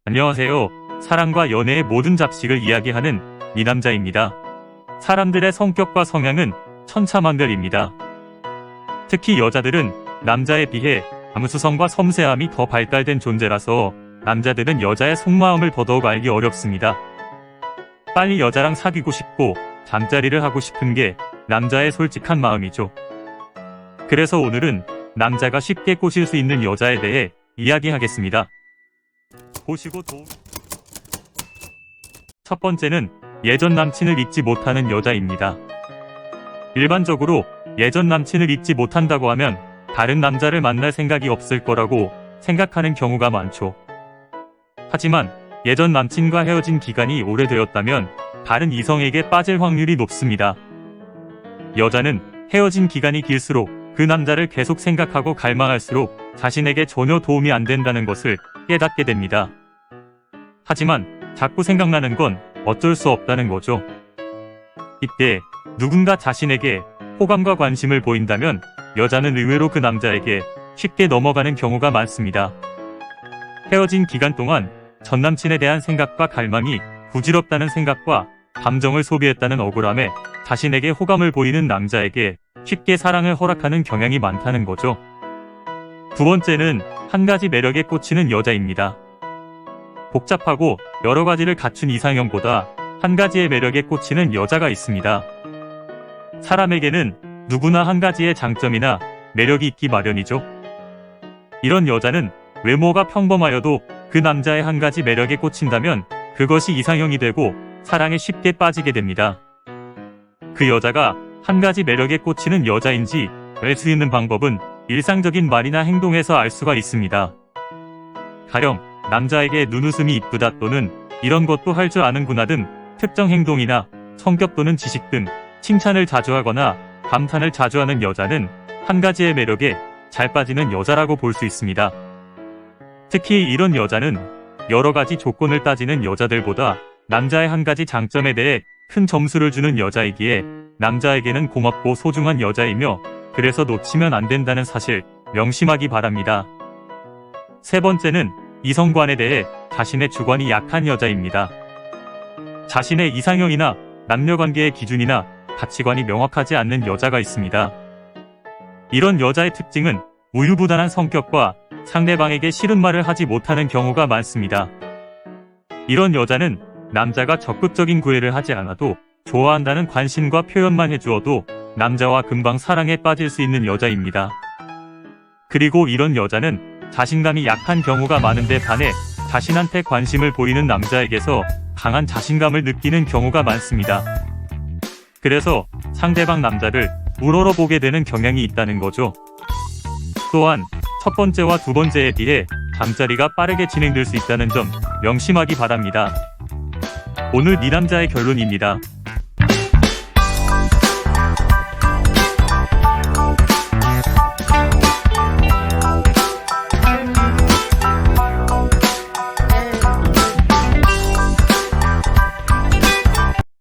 안녕하세요. 사랑과 연애의 모든 잡식을 이야기하는 미남자입니다. 사람들의 성격과 성향은 천차만별입니다. 특히 여자들은 남자에 비해 감수성과 섬세함이 더 발달된 존재라서 남자들은 여자의 속마음을 더더욱 알기 어렵습니다. 빨리 여자랑 사귀고 싶고 잠자리를 하고 싶은 게 남자의 솔직한 마음이죠. 그래서 오늘은 남자가 쉽게 꼬실 수 있는 여자에 대해 이야기하겠습니다. 보시고 첫 번째는 예전 남친을 잊지 못하는 여자입니다. 일반적으로 예전 남친을 잊지 못한다고 하면 다른 남자를 만날 생각이 없을 거라고 생각하는 경우가 많죠. 하지만 예전 남친과 헤어진 기간이 오래되었다면 다른 이성에게 빠질 확률이 높습니다. 여자는 헤어진 기간이 길수록 그 남자를 계속 생각하고 갈망할수록 자신에게 전혀 도움이 안 된다는 것을 깨닫게 됩니다. 하지만 자꾸 생각나는 건 어쩔 수 없다는 거죠. 이때 누군가 자신에게 호감과 관심을 보인다면 여자는 의외로 그 남자에게 쉽게 넘어가는 경우가 많습니다. 헤어진 기간 동안 전 남친에 대한 생각과 갈망이 부질없다는 생각과 감정을 소비했다는 억울함에 자신에게 호감을 보이는 남자에게 쉽게 사랑을 허락하는 경향이 많다는 거죠. 두 번째는 한 가지 매력에 꽂히는 여자입니다. 복잡하고 여러 가지를 갖춘 이상형보다 한 가지의 매력에 꽂히는 여자가 있습니다. 사람에게는 누구나 한 가지의 장점이나 매력이 있기 마련이죠. 이런 여자는 외모가 평범하여도 그 남자의 한 가지 매력에 꽂힌다면 그것이 이상형이 되고 사랑에 쉽게 빠지게 됩니다. 그 여자가 한 가지 매력에 꽂히는 여자인지 알 수 있는 방법은 일상적인 말이나 행동에서 알 수가 있습니다. 가령 남자에게 눈웃음이 이쁘다 또는 이런 것도 할 줄 아는구나 등 특정 행동이나 성격 또는 지식 등 칭찬을 자주 하거나 감탄을 자주 하는 여자는 한 가지의 매력에 잘 빠지는 여자라고 볼 수 있습니다. 특히 이런 여자는 여러 가지 조건을 따지는 여자들보다 남자의 한 가지 장점에 대해 큰 점수를 주는 여자이기에 남자에게는 고맙고 소중한 여자이며 그래서 놓치면 안 된다는 사실 명심하기 바랍니다. 세 번째는 이성관에 대해 자신의 주관이 약한 여자입니다. 자신의 이상형이나 남녀관계의 기준이나 가치관이 명확하지 않는 여자가 있습니다. 이런 여자의 특징은 우유부단한 성격과 상대방에게 싫은 말을 하지 못하는 경우가 많습니다. 이런 여자는 남자가 적극적인 구애를 하지 않아도 좋아한다는 관심과 표현만 해주어도 남자와 금방 사랑에 빠질 수 있는 여자입니다. 그리고 이런 여자는 자신감이 약한 경우가 많은데 반해 자신한테 관심을 보이는 남자에게서 강한 자신감을 느끼는 경우가 많습니다. 그래서 상대방 남자를 우러러보게 되는 경향이 있다는 거죠. 또한 첫 번째와 두 번째에 비해 잠자리가 빠르게 진행될 수 있다는 점 명심하기 바랍니다. 오늘 미남자의 결론입니다.